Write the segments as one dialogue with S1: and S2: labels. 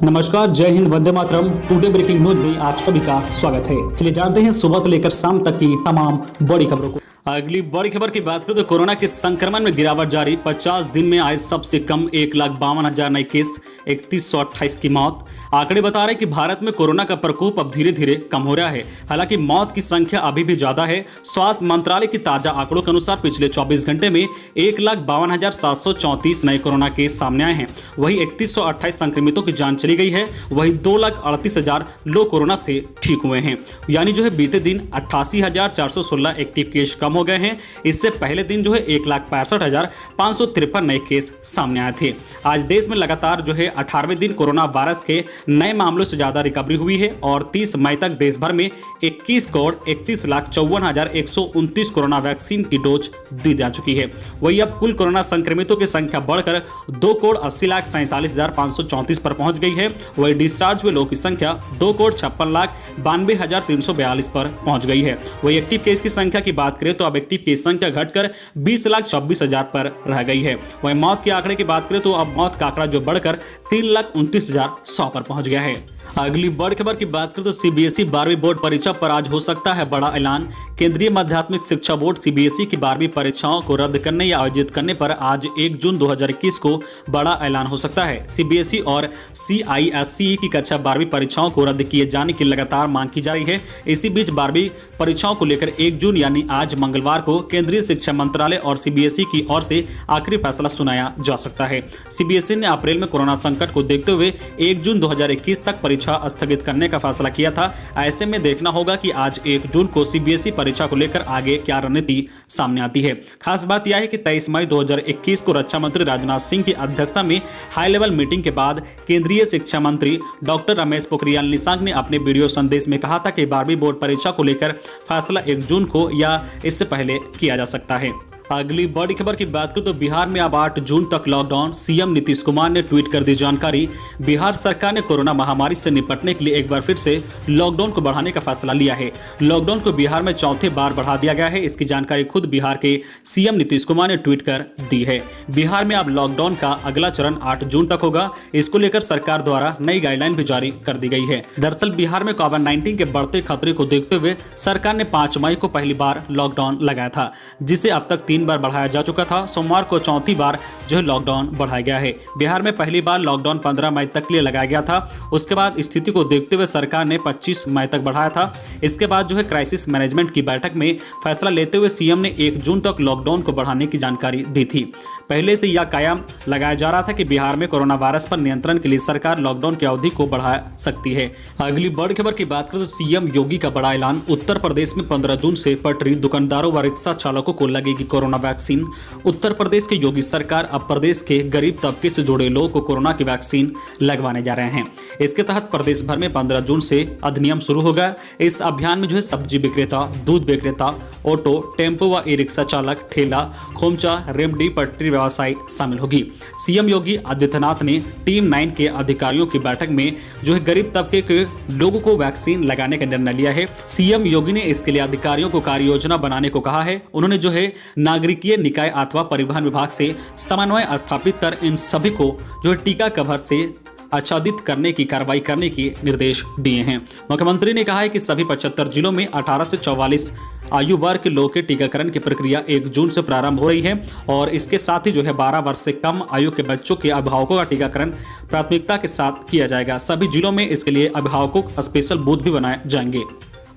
S1: नमस्कार, जय Hind, Vande Mataram. Today breaking news में आप सभी का स्वागत है। चलिए जानते हैं सुबह से लेकर शाम तक की तमाम बड़ी खबरों को। अगली बड़ी खबर की बात करें तो कोरोना के संक्रमण में गिरावट जारी। 50 दिन में आए सबसे कम 1,52,000 नए केस, 3128 की मौत। आंकड़े बता रहे हैं कि भारत में कोरोना का प्रकोप अब धीरे धीरे कम हो रहा है। हालांकि मौत की संख्या अभी भी ज्यादा है। स्वास्थ्य मंत्रालय के ताजा आंकड़ों के अनुसार पिछले 24 घंटे में 1,52,734 नए कोरोना केस सामने आए हैं। वहीं 3128 संक्रमितों की जान चली गई है। वहीं 2,38,000 लोग कोरोना से ठीक हुए हैं। यानी बीते दिन 88,416 एक्टिव केस कम हो गए हैं। इससे पहले दिन 1,65,553 नए केस सामने आए थे। आज देश में लगातार 18वें दिन कोरोना वायरस के नए मामलों से ज्यादा रिकवरी हुई है और 30 मई तक देश भर में 21,31,54,129 कोरोना वैक्सीन की डोज दी जा चुकी है। वहीं अब कुल कोरोना संक्रमितों की संख्या बढ़कर 2,80,47,534 पर पहुंच गई है। वहीं डिस्चार्ज हुए लोगों की संख्या 2,56,92,342 पर पहुंच गई है। वहीं एक्टिव केस की संख्या की बात करें तो अब एक्टिव केस संख्या घटकर 20,26,000 पर रह गई है। वहीं मौत के आंकड़े की बात करें तो अब मौत का आंकड़ा बढ़कर 3,29,100 पर पहुंच गया है। अगली बड़ी खबर की बात करें तो सीबीएसई 12वीं बोर्ड परीक्षा पर आज हो सकता है बड़ा ऐलान। केंद्रीय माध्यमिक शिक्षा बोर्ड सीबीएसई की 12वीं परीक्षाओं को रद्द करने या आयोजित करने पर आज 1 जून 2021 को बड़ा ऐलान हो सकता है। सीबीएसई और सीआईएससीई की कक्षा 12वीं परीक्षाओं को रद्द किए जाने की लगातार मांग की जा रही है। इसी बीच 12वीं परीक्षाओं को लेकर 1 जून यानी आज मंगलवार को केंद्रीय शिक्षा मंत्रालय और सीबीएसई की ओर से आखिरी फैसला सुनाया जा सकता है। सीबीएसई ने अप्रैल में कोरोना संकट को देखते हुए 1 जून 2021 तक परीक्षा स्थगित करने का फैसला किया था। ऐसे में देखना होगा कि आज 1 जून को सीबीएसई परीक्षा को लेकर आगे क्या रणनीति सामने आती है। खास बात यह है कि 23 मई 2021 को रक्षा मंत्री राजनाथ सिंह की अध्यक्षता में हाई लेवल मीटिंग के बाद केंद्रीय शिक्षा मंत्री डॉक्टर रमेश पोखरियाल निशंक ने अपने वीडियो संदेश में कहा था कि 12वीं बोर्ड परीक्षा को लेकर फैसला 1 जून को या इससे पहले किया जा सकता है। अगली बड़ी खबर की बात करें तो बिहार में अब 8 जून तक लॉकडाउन। सीएम नीतीश कुमार ने ट्वीट कर दी जानकारी। बिहार सरकार ने कोरोना महामारी से निपटने के लिए एक बार फिर से लॉकडाउन को बढ़ाने का फैसला लिया है। लॉकडाउन को बिहार में चौथे बार बढ़ा दिया गया है। इसकी जानकारी खुद बिहार के सीएम नीतीश कुमार ने ट्वीट कर दी है। बिहार में अब लॉकडाउन का अगला चरण 8 जून तक होगा। इसको लेकर सरकार द्वारा नई गाइडलाइन भी जारी कर दी गई है। दरअसल बिहार में कोविड-19 के बढ़ते खतरे को देखते हुए सरकार ने 5 मई को पहली बार लॉकडाउन लगाया था, जिसे अब तक 3 बार बढ़ाया जा चुका था। सोमवार को चौथी बार लॉकडाउन बढ़ाया गया है। बिहार में पहली बार लॉकडाउन 15 मई तक के लिए लगाया गया था। उसके बाद स्थिति को देखते हुए सरकार ने 25 मई तक बढ़ाया था। इसके बाद क्राइसिस मैनेजमेंट की बैठक में फैसला लेते हुए सीएम ने 1 जून तक लॉकडाउन को बढ़ाने की जानकारी दी थी। पहले से यह कायम लगाया जा रहा था कि बिहार में कोरोना वायरस पर नियंत्रण के लिए सरकार लॉकडाउन की अवधि को बढ़ा सकती है। अगली बड़ी खबर की बात करें तो सीएम योगी का बड़ा ऐलान। उत्तर प्रदेश में 15 जून से पटरी दुकानदारों व रिक्शा चालकों को लगेगी कोरोना वैक्सीन। उत्तर प्रदेश की योगी सरकार अब प्रदेश के गरीब तबके से जुड़े लोगों को कोरोना की वैक्सीन लगवाने जा रहे हैं। इसके तहत प्रदेश भर में 15 जून से अधिनियम शुरू होगा। इस अभियान में सब्जी विक्रेता, दूध विक्रेता, ऑटो, टेम्पो व ई रिक्शा चालक, ठेला, खोमचा, रेमडी, पटरी व्यवसायी शामिल होगी। सीएम योगी आदित्यनाथ ने टीम 9 के अधिकारियों की बैठक में गरीब तबके के लोगों को वैक्सीन लगाने का निर्णय लिया है। सीएम योगी ने इसके लिए अधिकारियों को कार्य योजना बनाने को कहा है। उन्होंने नागरिकीय निकाय अथवा परिवहन विभाग से समन्वय स्थापित कर इन सभी को टीका कवर से आच्छादित करने की कार्रवाई करने के निर्देश दिए हैं। मुख्यमंत्री ने कहा है कि सभी 75 जिलों में 18 से 44 आयु वर्ग के लोगों के टीकाकरण की प्रक्रिया 1 जून से प्रारंभ हो रही है और इसके साथ ही 12 वर्ष से कम आयु के बच्चों के अभिभावकों का टीकाकरण प्राथमिकता के साथ किया जाएगा। सभी जिलों में इसके लिए अभिभावकों स्पेशल बूथ भी बनाए जाएंगे।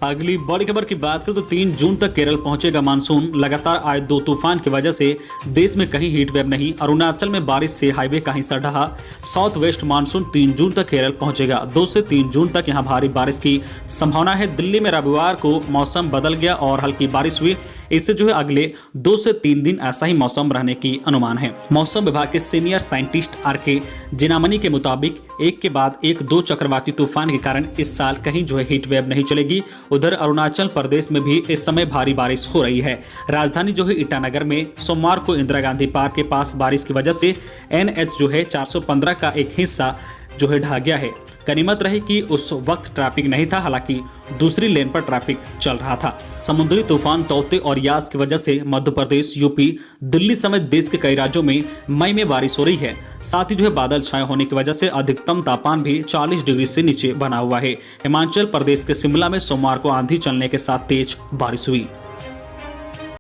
S1: अगली बड़ी खबर की बात करें तो 3 जून तक केरल पहुंचेगा मानसून। लगातार आए 2 तूफान की वजह से देश में कहीं हीट वेव नहीं। अरुणाचल में बारिश से हाईवे का हिस्सा ढहा। साउथ वेस्ट मानसून 3 जून तक केरल पहुंचेगा। 2 से 3 जून तक यहां भारी बारिश की संभावना है। दिल्ली में रविवार को मौसम बदल गया और हल्की बारिश हुई। इससे अगले 2 से 3 दिन ऐसा ही मौसम रहने की अनुमान है। मौसम विभाग के सीनियर साइंटिस्ट आर.के. जिनामनी के मुताबिक एक के बाद एक 2 चक्रवाती तूफान के कारण इस साल कहीं हीट वेव नहीं चलेगी। उधर अरुणाचल प्रदेश में भी इस समय भारी बारिश हो रही है। राजधानी ईटानगर में सोमवार को इंदिरा गांधी पार्क के पास बारिश की वजह से NH 415 का एक हिस्सा ढह गया है। गनीमत रही कि उस वक्त ट्रैफिक नहीं था, हालांकि दूसरी लेन पर ट्रैफिक चल रहा था। समुद्री तूफान तौते और यास की वजह से मध्य प्रदेश, यूपी, दिल्ली समेत देश के कई राज्यों में मई में बारिश हो रही है। साथ ही बादल छाए होने की वजह से अधिकतम तापमान भी 40 डिग्री से नीचे बना हुआ है। हिमाचल प्रदेश के शिमला में सोमवार को आंधी चलने के साथ तेज बारिश हुई।